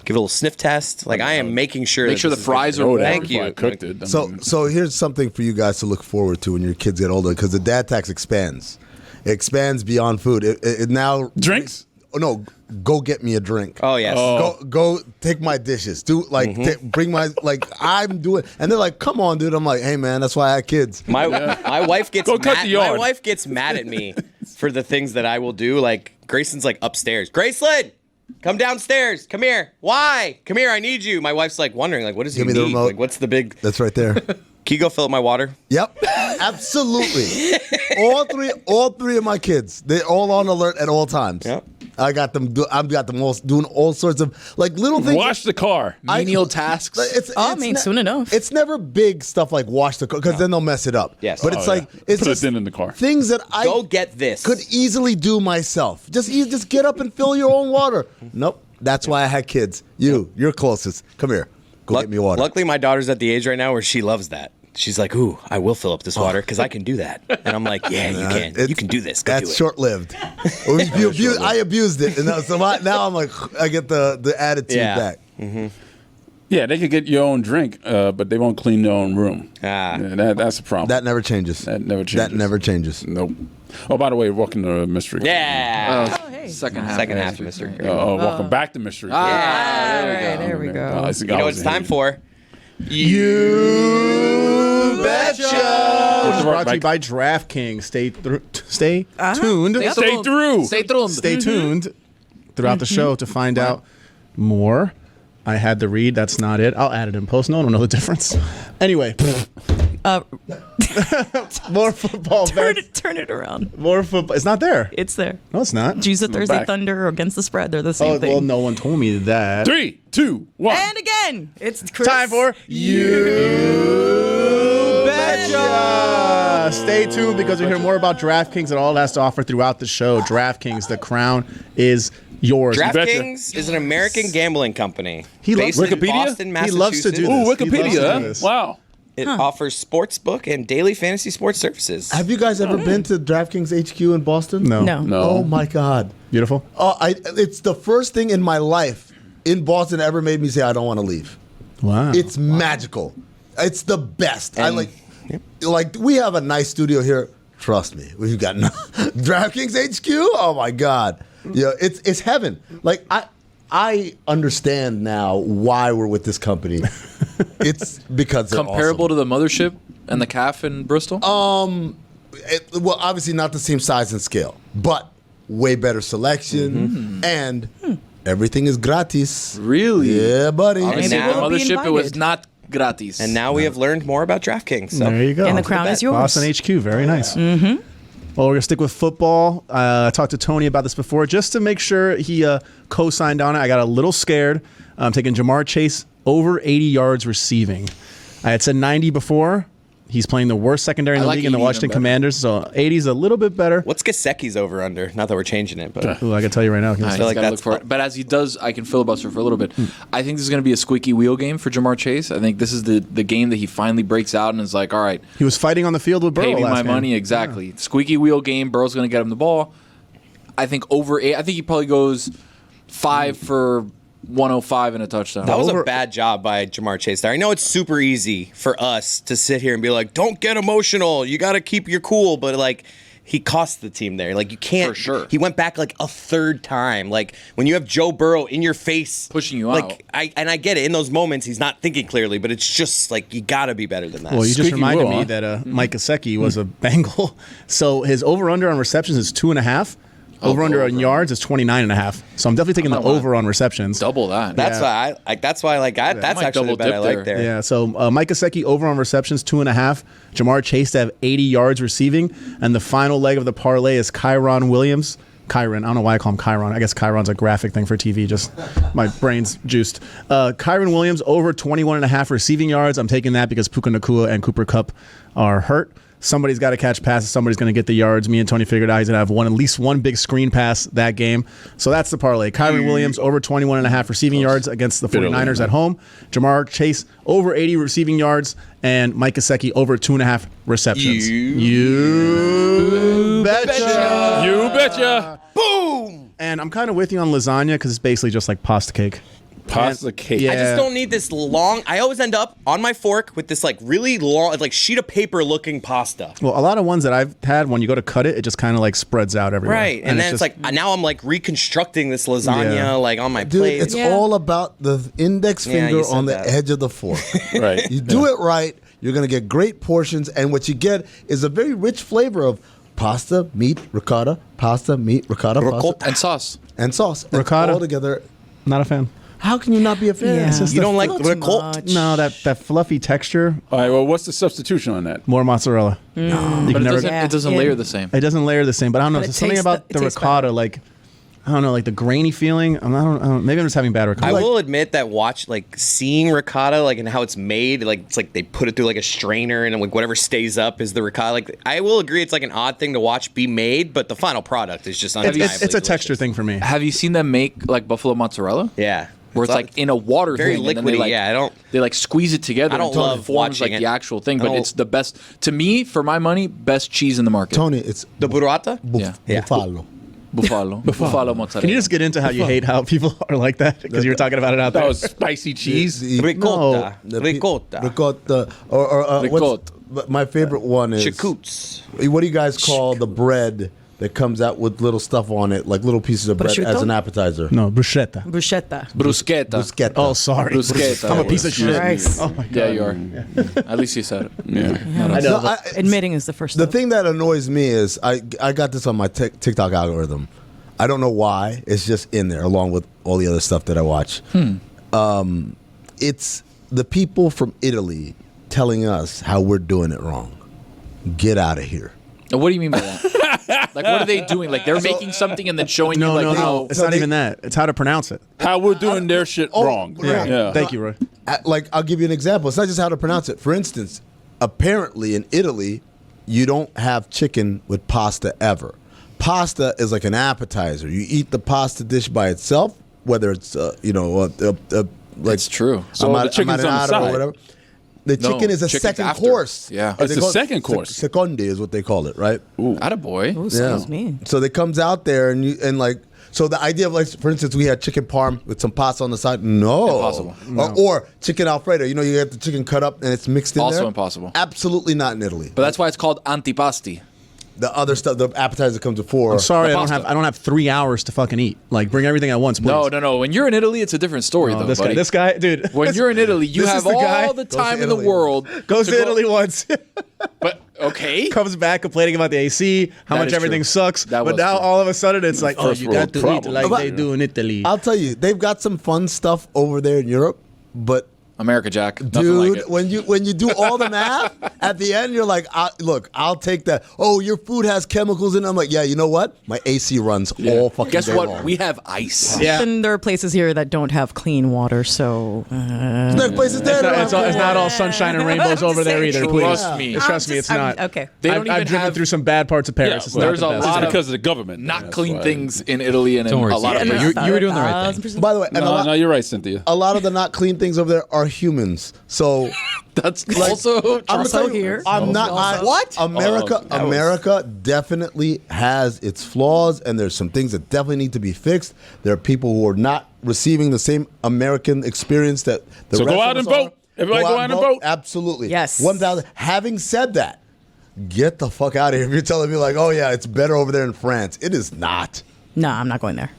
give it a little sniff test. Like I am making sure. Make that sure the this is fries good. are Oh, warm. Thank you. I cooked it. I So mean, so here's something for you guys to look forward to when your kids get older, because the dad tax expands. It expands beyond food. It now drinks? Oh no, go get me a drink. Oh yes. Go take my dishes. Do like bring my like I'm doing, and they're like, "Come on, dude." I'm like, "Hey man, that's why I had kids." My wife gets Go cut mad. the yard. My wife gets mad at me for the things that I will do. Like Grayson's like upstairs. Graceland, Come downstairs. Come here. Why? Come here. I need you. My wife's like wondering, like, what does he Give me need? the remote. Like, what's the big? That's right there. Can you go fill up my water? Yep, absolutely. all three of my kids, they're all on alert at all times. Yep. I've got them all doing all sorts of like little things. Wash the car. Menial tasks. Soon enough. It's never big stuff like wash the car because then they'll mess it up. Yes. but it's Oh, like yeah. it's Put just it in the car. things that I Go get this. could easily do myself. Just get up and fill your own water. Nope. That's why I had kids. You're closest. Come here. Go get me water. Luckily, my daughter's at the age right now where she loves that. She's like, ooh, I will fill up this water because I can do that. And I'm like, yeah, you can. You can do this. Go That's do it. short-lived. I abused it, and now I'm like, I get the attitude back. Yeah, they could get your own drink, but they won't clean their own room. Ah. Yeah, that's a problem. That never changes. That never changes. That never changes. Nope. Oh, by the way, welcome to Mystery. Yeah. Second half. Second half of Mr. Green. Welcome back to Mystery. All right, there we go. You know what it's time for? You betcha. Which is brought to you by DraftKings. Stay tuned. Stay through. Stay tuned throughout the show to find out more. I had the read. That's not it. I'll add it in post. No one will know the difference. Anyway. More football bets. Turn it around. More football. It's not there. It's there. No, it's not. Choose the Thursday back. Thunder or against the spread. They're the same thing. Well, no one told me that. 3, 2, 1. And again, it's Chris. Time for You Betcha! Stay tuned because you'll hear more about DraftKings and all it has to offer throughout the show. DraftKings, the crown is yours. DraftKings is an American gambling company. He based loves in Wikipedia? Boston, He Massachusetts. loves to do Ooh, this. He loves to Wikipedia. do Huh? this. Wow. It offers sportsbook and daily fantasy sports services. Have you guys ever been to DraftKings HQ in Boston? No. No. Oh my God. Beautiful. It's the first thing in my life in Boston that ever made me say I don't want to leave. Wow. It's magical. It's the best. I like we have a nice studio here. Trust me, we've got DraftKings HQ. Oh my God, yeah, it's heaven. Like I understand now why we're with this company. It's because they're Comparable awesome. to the mothership and the calf in Bristol? Well, obviously not the same size and scale, but way better selection and everything is gratis. Really? Yeah, buddy. Obviously, And now- the Be mothership, it was invited. not gratis. And now we have learned more about DraftKings. So. There you go. And the crown is yours. Boston HQ, very nice. Mm-hmm. Well, we're going to stick with football. I talked to Tony about this before just to make sure he co-signed on it. I got a little scared. I'm taking Jamar Chase over 80 yards receiving. I had said 90 before. He's playing the worst secondary in the I like league in the 80 Washington even better. Commanders, so 80 is a little bit better. What's Gesicki's over under? Not that we're changing it, but Ooh, I can tell you right now. He's feel like gotta that's look for it. But as he does, I can filibuster for a little bit. I think this is going to be a squeaky wheel game for Jamar Chase. I think this is the game that he finally breaks out and is like, all right, He was fighting on the field with Burrow pay me last my game. money. Exactly. Squeaky wheel game. Burrow's going to get him the ball. I think over 8. I think he probably goes 5 for 105 and a touchdown. that was Over- a bad job by Jamar Chase there. I know it's super easy for us to sit here and be like, don't get emotional. You got to keep your cool. But, like, he cost the team there. Like, you can't. For sure. He went back, like, a third time. Like, when you have Joe Burrow in your face. Pushing you like, out. I get it. In those moments, he's not thinking clearly. But it's just, like, you got to be better than that. Well, you just Squeaky reminded wheel, me huh? that Mike Gesicki was a Bengal. So his over-under on receptions is 2.5. Over-under on yards is 29.5. So I'm definitely taking the over on receptions. Double that. That's why that's might actually double the bet I dip like there. there. Yeah, so Mike Gesicki over on receptions, 2.5. Jamar Chase to have 80 yards receiving. And the final leg of the parlay is Kyron Williams. Kyron, I don't know why I call him Kyron. I guess Kyron's a graphic thing for TV. Just my brain's juiced. Kyron Williams over 21.5 receiving yards. I'm taking that because Puka Nacua and Cooper Kupp are hurt. Somebody's got to catch passes. Somebody's going to get the yards. Me and Tony figured out he's going to have at least one big screen pass that game. So that's the parlay. Kyron Williams over 21.5 receiving yards against the 49ers at home. Jamar Chase over 80 receiving yards. And Mike Gesicki over 2.5 receptions. You betcha. You betcha. And I'm kind of with you on lasagna because it's basically just like pasta cake. Pasta cake. Yeah. I just don't need this long. I always end up on my fork with this like really long, like sheet of paper looking pasta. Well, a lot of ones that I've had, when you go to cut it, it just kind of like spreads out everywhere. Right, and then it's just- like now I'm like reconstructing this lasagna Yeah. like on my Dude, plate. it's Yeah. all about the index Yeah, finger you said on the that. edge of the fork. Right. You do it right, you're going to get great portions, and what you get is a very rich flavor of pasta, meat, ricotta, pasta, meat, ricotta, pasta, And sauce. and sauce. It's Ricotta. all together. Not a fan. How can you not be a fan? Yeah. It's just You don't like Too ricotta? much. No, that fluffy texture. All right. Well, what's the substitution on that? More mozzarella. You But can it never. doesn't, Yeah. it doesn't Yeah. layer the same. It doesn't layer the same, but I don't know. But There's it something tastes about the- it the tastes ricotta, better. like I don't know, like the grainy feeling. I don't, maybe I'm just having bad ricotta. I will admit that seeing ricotta, like, and how it's made, like, it's like they put it through like a strainer and like whatever stays up is the ricotta. Like, I will agree it's like an odd thing to watch be made, but the final product is just undeniably It's a texture delicious. thing for me. Have you seen them make like buffalo mozzarella? Yeah. Where it's like in a water very thing, and then they liquidy, like, yeah, I don't- they like squeeze it together. I don't until it love forms like watching the it. actual thing, I but don't- it's the best to me. For my money, best cheese in the market. Tony, it's The burrata? Yeah. buffalo. Buffalo mozzarella. Can you just get into how you hate how people are like that? Because you were talking about it out That there. was spicy cheese. Ricotta. The pe- Ricotta. Ricotta. Or Ricotta. my favorite one is Chacoots. What do you guys call the bread that comes out with little stuff on it, like little pieces of bread Prosciutto? as an appetizer? No, bruschetta. Bruschetta. bruschetta. Bruschetta. Oh, sorry. Bruschetta. I'm a piece of shit. Christ. Oh my god. Yeah, you are. At least you said it. Yeah. I know. No, but- Admitting is the first the step. thing that annoys me is I got this on my TikTok algorithm. I don't know why. It's just in there along with all the other stuff that I watch. It's the people from Italy telling us how we're doing it wrong. Get out of here. Now, what do you mean by that? Like, what are they doing? Like, they're making something and then showing no, you, like, no, how. no. It's So not they- even that. It's how to pronounce it. How we're doing their shit wrong. right. Yeah. Thank you, Roy. Like, I'll give you an example. It's not just how to pronounce it. For instance, apparently in Italy, you don't have chicken with pasta ever. Pasta is like an appetizer. You eat the pasta dish by itself, whether it's like It's true. So the chicken's on the amadinado or side. whatever. The No, chicken is a chicken's second after. course. Yeah. It's They a call it second course. Secondi is what they call it, right? Attaboy. Oh, excuse me. So they comes out there and like so the idea of like for instance we had chicken parm with some pasta on the side. No, Impossible. Or chicken alfredo. You know you get the chicken cut up and it's mixed in Also there. impossible. Absolutely not in Italy. But that's why it's called antipasti. The other stuff, the appetizer comes before. I'm sorry, The I pasta. don't have 3 hours to fucking eat. Like, bring everything at once, please. No. When you're in Italy, it's a different story, Oh, though, this buddy. guy, dude. When you're in Italy, you This have is the guy- all the Goes to time in the Italy. world. Goes to go- Italy once, But, okay. comes back complaining about the AC, how That much is everything true. sucks. That But was now true. all of a sudden it's like, oh, First you world got to problem. eat like But- they do in Italy. I'll tell you, they've got some fun stuff over there in Europe, but America, Jack. Nothing dude, like it. when you do all the math at the end, you're like, look, I'll take that. Oh, your food has chemicals in it. I'm like, yeah, you know what? My AC runs all fucking Guess day what? long. We have ice. yeah. And there are places here that don't have clean water, so There's places there. that It's have- not all sunshine and rainbows over there either, please. Trust me. Trust me, it's not. Okay. They don't I've even driven have through some bad parts of Paris. It's well, not there's the a best. lot It's of because of the government. not That's clean why. things in Italy and in Don't worry, a lot of Cynthia. places. You were doing the right thing. By the way, and No, you're right, Cynthia. a lot of the not clean things over there are humans. So That's also I'm gonna Also tell you, here. I'm not. What? America definitely has its flaws, and there's some things that definitely need to be fixed. There are people who are not receiving the same American experience that the So rest go of out us and vote. are. Everybody go out and vote. Absolutely. Yes. 1,000. Having said that, get the fuck out of here. If you're telling me like, oh yeah, it's better over there in France, it is not. No, I'm not going there.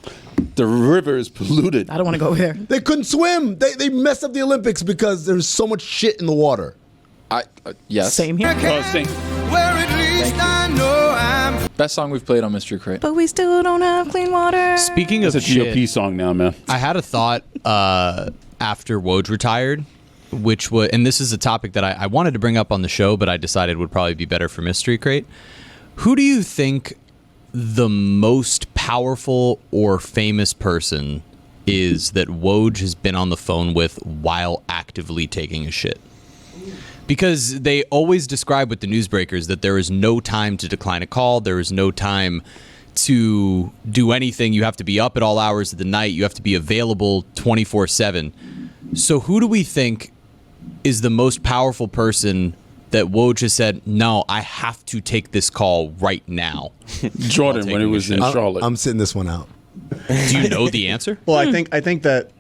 The river is polluted. I don't want to go over there. They couldn't swim. They messed up the Olympics because there's so much shit in the water. Yes. Same here. Best song we've played on Mystery Crate. But we still don't have clean water. Speaking of It's a shit, GOP song now, man. I had a thought after Woj retired, which was, and this is a topic that I wanted to bring up on the show, but I decided would probably be better for Mystery Crate. Who do you think the most powerful or famous person is that Woj has been on the phone with while actively taking a shit? Because they always describe with the newsbreakers that there is no time to decline a call. There is no time to do anything. You have to be up at all hours of the night. You have to be available 24/7. So who do we think is the most powerful person that Woj has said, no, I have to take this call right now? Jordan, when he was in Charlotte. I'm sitting this one out. Do you know the answer? Well, I think that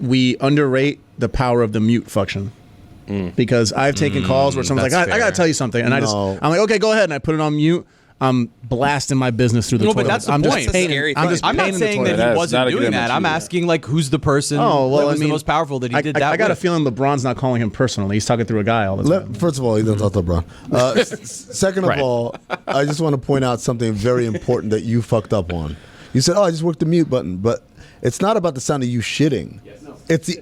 we underrate the power of the mute function. Because I've taken calls where someone's like, that's I got to fair. tell you something. And I'm No. like, okay, go ahead. And I put it on mute. I'm blasting my business through the No, toilet. but that's the I'm point. just painting. Scary I'm thing. just I'm not painting the saying toilet. that That's he not wasn't a good doing that. image I'm either. asking like who's the person Oh well, that was I mean, the most powerful that he did that I got a with. feeling LeBron's not calling him personally. He's talking through a guy all the time. First of all, he doesn't talk to LeBron. Second of Right. all, I just want to point out something very important that you fucked up on. You said, "Oh, I just worked the mute button," but it's not about the sound of you shitting. It's the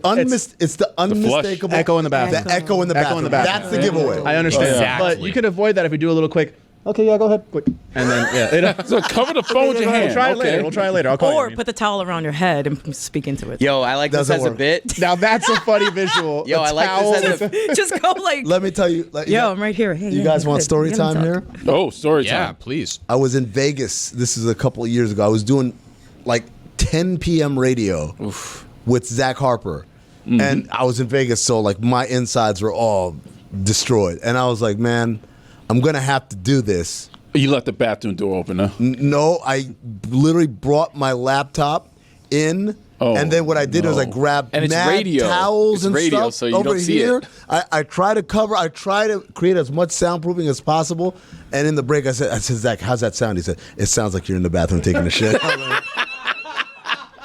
unmistakable Echo in the bathroom. The echo in the Echo in bathroom. the bathroom. That's the giveaway. I understand, Exactly. but you could avoid that if we do a little quick. Okay, yeah, go ahead, quick, and then So cover the phone with your hand. We'll try it okay. later. We'll try it later. I'll call Or you. put the towel around your head and speak into it. Yo, I like this Doesn't as a work. bit. Oh, Now that's a funny visual. Yo, A I like towel this as with a. Just go like, Let me tell you. yo, I'm right here. Hey, You yeah, guys go want ahead. story Get him time talk. here? Oh, story Yeah, time. please. I was in Vegas. This is a couple of years ago. I was doing like 10 p.m. radio with Zach Harper. And I was in Vegas, so like my insides were all destroyed. And I was like, man, I'm going to have to do this. You left the bathroom door open, huh? No, I literally brought my laptop in. Oh, and then what I did was I no. grabbed And it's mad radio. towels It's and radio, stuff so you over don't see here. it. I try to cover. I try to create as much soundproofing as possible. And in the break, I said, Zach, how's that sound? He said, it sounds like you're in the bathroom taking a shit.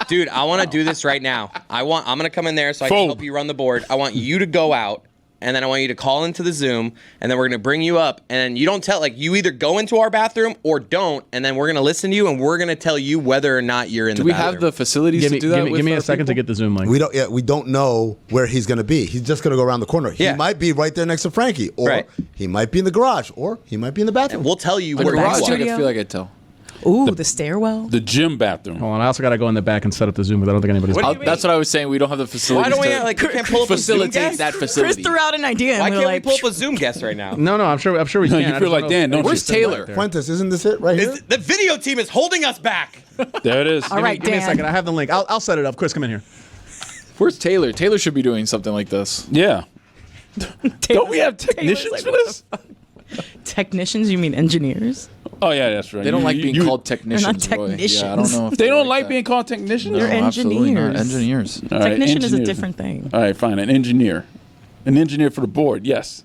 Dude, I want to do this right now. I'm gonna come in there so I can Phobe. help you run the board. I want you to go out, and then I want you to call into the Zoom, and then we're gonna bring you up, and then you don't tell. Like, you either go into our bathroom or don't, and then we're gonna listen to you, and we're gonna tell you whether or not you're in Do the we bathroom. have the facilities give me, to do that? give me with a our second to people? get the Zoom link. We don't know where he's going to be. He's just going to go around the corner. He Yeah. might be right there next to Frankie, or Right. he might be in the garage, or he might be in the bathroom. And we'll tell you The where you garage, I are. could feel like I'd tell. Ooh, the stairwell. The gym bathroom. Hold on, I also got to go in the back and set up the Zoom, but I don't think anybody's. What do you mean? That's what I was saying. We don't have the facilities Why don't we to like? We can't pull up a Zoom facilitate guest? that Chris facility. threw out an idea, and Why we can't were we like, pull up a Zoom guest right now? No, I'm sure we can. You I feel just like don't Dan, know. don't Where's you? Taylor? Fuentes, isn't this it right here? The video team is holding us back. There it is. all right, Give me a Dan. second. I have the link. I'll set it up. Chris, come in here. Where's Taylor? Taylor should be doing something like this. Yeah. Don't we have Taylor's technicians like, for what this? Technicians? You mean engineers? Oh yeah, that's right. They don't like being called They're technicians. not Roy. technicians. Yeah, I don't know. If They don't like like that. being called technicians. No, They're absolutely not. engineers. Engineers. All right, Technician is a engineers. different thing. All right, fine. An engineer for the board. Yes.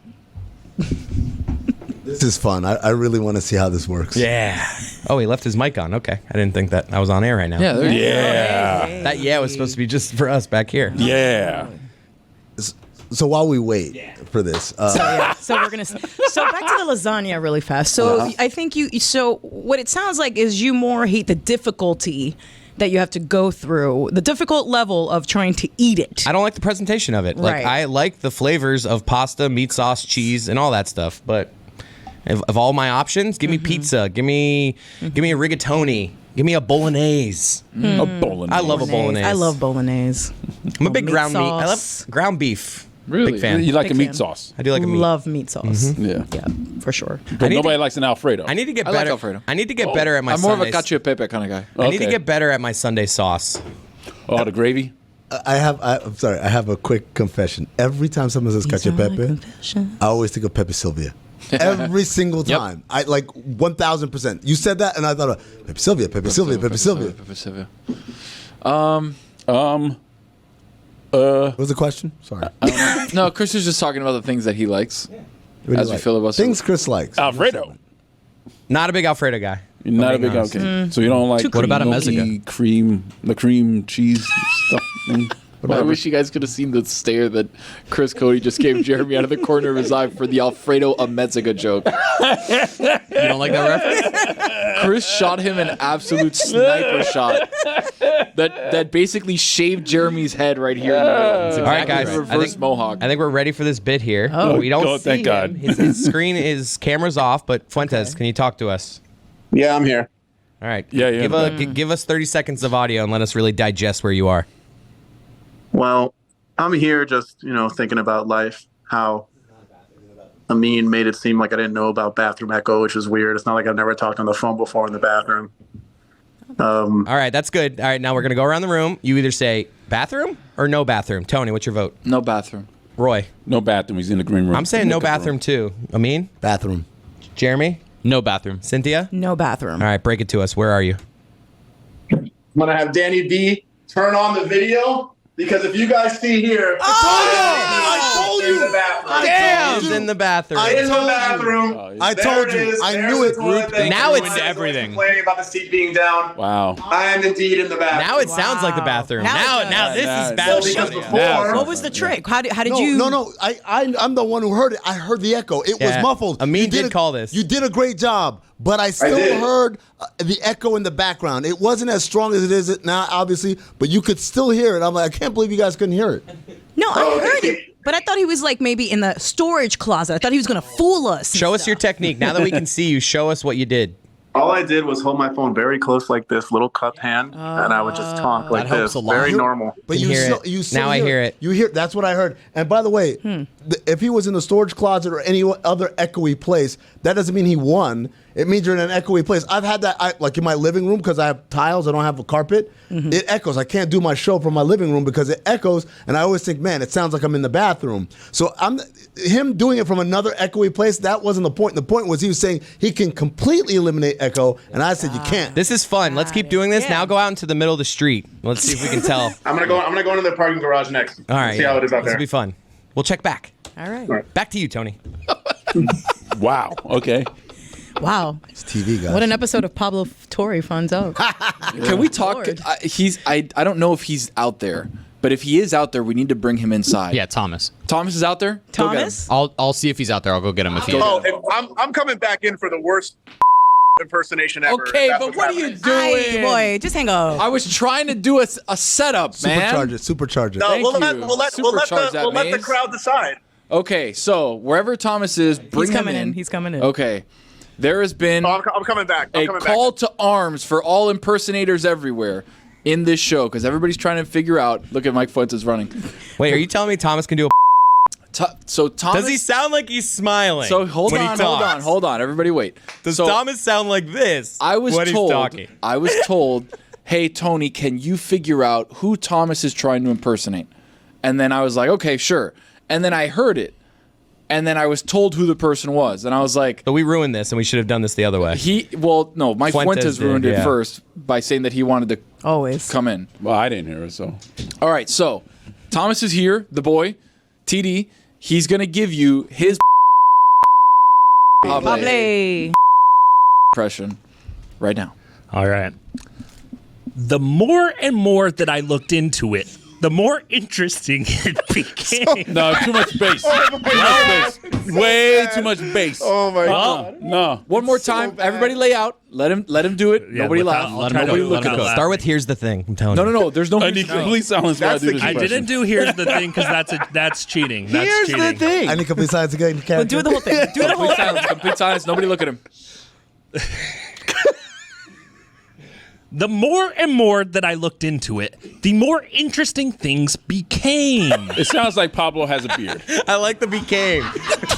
This is fun. I really want to see how this works. Yeah. Oh, he left his mic on. Okay. I didn't think that I was on air right now. Yeah. There you go. Yeah. That yeah was supposed to be just for us back here. Yeah. So while we wait for this, So we're gonna. So back to the lasagna really fast. So I think you. So what it sounds like is you more hate the difficulty that you have to go through, the difficult level of trying to eat it. I don't like the presentation of it. Like Right. I like the flavors of pasta, meat sauce, cheese, and all that stuff. But of all my options, give me pizza, give me a rigatoni, give me a bolognese. A bowling. I love a bolognese. I love bolognese. I'm a big meat ground meat. I sauce. love ground beef. Really? Big fan. You like Big a meat fan. sauce? I do like a meat. Love meat sauce. Yeah. Yeah, for sure. But need nobody to- likes an Alfredo. I need to get I like better. Alfredo. I need to get better at my I'm more of a Sundays. cacio e pepe kind of guy. I need to Okay. get better at my Sunday sauce. Oh, the gravy? I'm sorry. I have a quick confession. Every time someone says cacio pepe, I always think of Pepe Sylvia. Every single time. I like 1,000%. You said that, and I thought of Pepe Sylvia, Pepe Sylvia, Pepe Sylvia. Pepe Sylvia. What was the question? Sorry. No, Chris is just talking about the things that he likes. What do you As we filibuster. Things Chris likes. Alfredo. Not a big Alfredo guy. You're not a big honest. okay. So you don't like What about a milky mezzica? cream, the cream cheese stuff? I wish you guys could have seen the stare that Chris Cody just gave Jeremy out of the corner of his eye for the Alfredo Ametzega joke. You don't like that reference? Chris shot him an absolute sniper shot that basically shaved Jeremy's head right here. In the middle. All right, guys. Reverse mohawk. I think we're ready for this bit here. Oh. We don't Oh, see thank him. God. His screen, his camera's off. But Fuentes, can you talk to us? Yeah, I'm here. All right. Yeah. Give us 30 seconds of audio and let us really digest where you are. Well, I'm here just, thinking about life, how Amin made it seem like I didn't know about bathroom echo, which is weird. It's not like I've never talked on the phone before in the bathroom. All right, that's good. All right, now we're going to go around the room. You either say bathroom or no bathroom. Tony, what's your vote? No bathroom. Roy? No bathroom. He's in the green room. I'm saying no bathroom too. Amin? Bathroom. Jeremy? No bathroom. Cynthia? No bathroom. All right, break it to us. Where are you? I'm going to have Danny B turn on the video because if you guys see here, I told in the bathroom. Damn! He's in the bathroom. In the bathroom. I There told it you. is. I There's knew the it, toilet group. thing. Now it's Everyone is everything. Complaining about the seat being down. Wow. I am indeed in the bathroom. Now it sounds like the bathroom. Now it Now does. this Now is it bad. does. Because shit. before, What was the trick? How did No, you? no. I'm the one who heard it. I heard the echo. It was Yeah. muffled. Amin You did call this. You did a great job, but I still did. heard the echo in the background. It wasn't as strong as it is now, obviously, but you could still hear it. I'm like, I can't believe you guys couldn't hear it. No, I heard it. But I thought he was like maybe in the storage closet. I thought he was gonna fool us. and Show us your stuff. technique. Now that we can see you, show us what you did. all I did was hold my phone very close like this, little cupped hand, and I would just talk like That helps this. a lot. Very You- normal. But Can you hear still, it. you still Now I hear it. You hear. That's what I heard. And by the way, if he was in the storage closet or any other echoey place, that doesn't mean he won. It means you're in an echoey place. I've had that, like in my living room, because I have tiles. I don't have a carpet. It echoes. I can't do my show from my living room because it echoes. And I always think, man, it sounds like I'm in the bathroom. So him doing it from another echoey place. That wasn't the point. The point was he was saying he can completely eliminate echo, and I said you can't. This is fun. Let's keep doing this. Yeah. Now go out into the middle of the street. Let's see if we can tell. I'm gonna go into the parking garage next. All right. See how it is out This there. will be fun. We'll check back. All right. Back to you, Tony. Wow. Okay. Wow. It's TV, guys. What an episode of Pablo Torre finds out. Can we talk? Lord. I don't know if he's out there, but if he is out there, we need to bring him inside. Yeah, Thomas. Thomas is out there. Go get him. Thomas? I'll see if he's out there. I'll go get him if he is. Oh, if I'm coming back in for the worst impersonation ever. Okay, if that's but what's what are you happening. doing? Ay, boy, just hang up. I was trying to do a setup, man. Supercharge it. No, Thank we'll you. let Supercharge that, the Maze. crowd decide. Okay, so wherever Thomas is, bring him coming in. in. He's coming in. Okay, there has been Oh, I'm coming back. I'm a coming call back. to arms for all impersonators everywhere in this show because everybody's trying to figure out. Look at Mike Fuentes running. Wait, are you telling me Thomas can do a? So Thomas. Does he sound like he's smiling? So hold when he on. talks? Everybody wait. Does so Thomas sound like this? I was when told. He's talking? I was told, hey Tony, can you figure out who Thomas is trying to impersonate? And then I was like, okay, sure. And then I heard it. And then I was told who the person was, and I was like, But we ruined this, and we should have done this the other way. Mike Fuentes did, ruined it yeah. first by saying that he wanted to Always. come in. Well, I didn't hear it, so. All right, so Thomas is here, the boy, TD. He's gonna give you his Pablo. impression right now. All right. The more and more that I looked into it, the more interesting it became. No, too much bass. Too much bass. Way too much bass. Oh my god. No. One more time, everybody lay out. Let him do it. Yeah, Nobody without- laugh. I'll try to- Nobody let look him at go. us. Start with "Here's the thing." I'm telling you. No. There's no. I need complete silence while I do this I impression. didn't do "Here's the thing" because that's cheating. That's Here's cheating. the thing. I need complete silence again. But do the whole thing. Do the whole Complete thing. silence. Complete silence. Nobody look at him. The more and more that I looked into it, the more interesting things became. It sounds like Pablo has a beard. I like the became.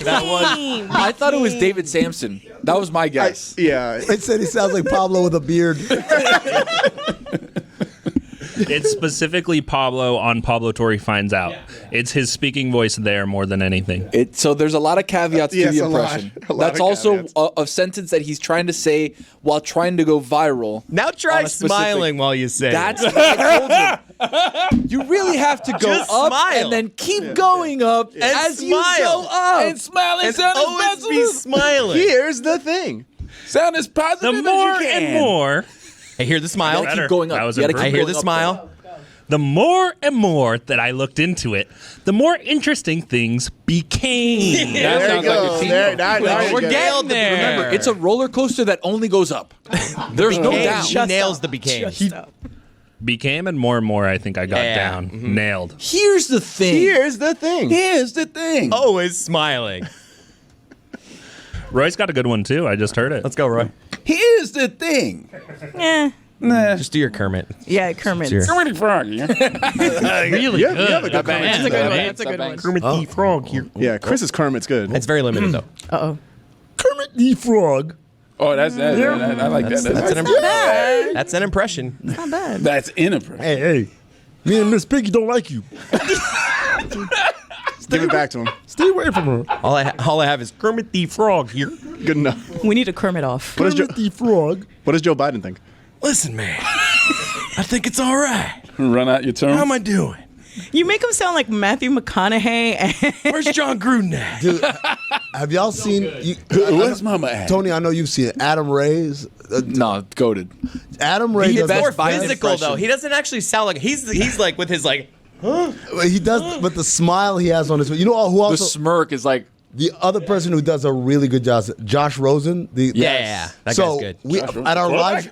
That was. I thought it was David Sampson. That was my guess. Yeah. They said he sounds like Pablo with a beard. It's specifically Pablo on Pablo Torre Finds Out. It's his speaking voice there more than anything. So there's a lot of caveats to Yes, the a lot. impression. A lot That's of also caveats. a sentence that he's trying to say while trying to go viral. Now try On a specific- smiling while you say. That's what I told him. You really have to go Just up smile. and then keep going up as you smile. go up. And smile and And sound as always be positive. smiling. Here's the thing. Sound as The positive more as you can. and more, I hear the smile. You gotta Better. keep going up. That was You gotta improved. keep I hear going the up smile. the more and more that I looked into it, the more interesting things became. That There sounds you like go. a team. There, now you We're get it. getting there. Remember, it's a roller coaster that only goes up. There's no Became. down. He nails the became. Became and more I think I got Yeah. down. Nailed. Here's the thing. Here's the thing. Here's the thing. Always smiling. Roy's got a good one too. I just heard it. Let's go, Roy. Here's the thing. Eh. Just do your Kermit. Yeah, Kermit. Sure. Kermit the Frog. Yeah. really You have good. a good Bangs. That's a good one. Bangs. That's a good one. Bangs. Kermit the Frog here. Yeah, Chris's Kermit's good. It's very limited though. Uh-oh. Kermit the Frog. Oh, I like that. That's an impression. That's an impression. Not bad. That's inappropriate. Hey, me and Miss Piggy don't like you. Give it back to him. Stay away from her. All I have is Kermit the Frog here. Good enough. We need a Kermit off. What does Joe, the Frog. what does Joe Biden think? Listen, man. I think it's all right. Run out your term. How am I doing? You make him sound like Matthew McConaughey. Where's John Gruden at? Dude, have y'all seen? Where's Mama at? Tony, I know you've seen it. Adam Ray's. No, goated. Adam Ray He's does more the best physical though. impression. He doesn't actually sound like he's like with his like. He does, but the smile he has on his. You know who The also? smirk is like, The other person who does a really good job is Josh Rosen. Yeah, that so guy's good. we at our live.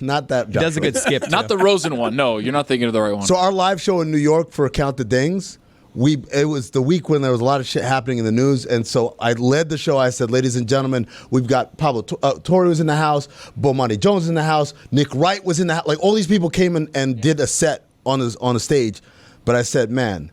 Not that. Josh Does a good Rosen. skip. not the Rosen one. No, you're not thinking of the right one. So our live show in New York for Count the Dings, it was the week when there was a lot of shit happening in the news, and so I led the show. I said, "Ladies and gentlemen, we've got Pablo Torre was in the house, Bomani Jones in the house, Nick Wright was in the house. Like all these people came in and did a set on the stage." But I said, "Man,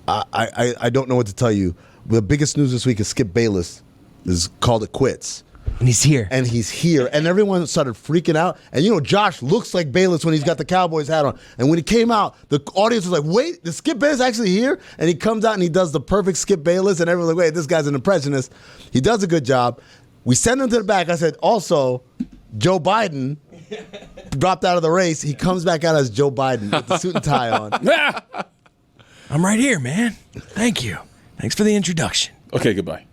I don't know what to tell you. The biggest news this week is Skip Bayless is called it quits." And he's here. And he's here. And everyone started freaking out. And you know, Josh looks like Bayless when he's got the Cowboys hat on. And when he came out, the audience was like, wait, is Skip Bayless actually here? And he comes out and he does the perfect Skip Bayless. And everyone's like, wait, this guy's an impressionist. He does a good job. We send him to the back. I said, also, Joe Biden dropped out of the race. He comes back out as Joe Biden with the suit and tie on. I'm right here, man. Thank you. Thanks for the introduction. Okay, goodbye.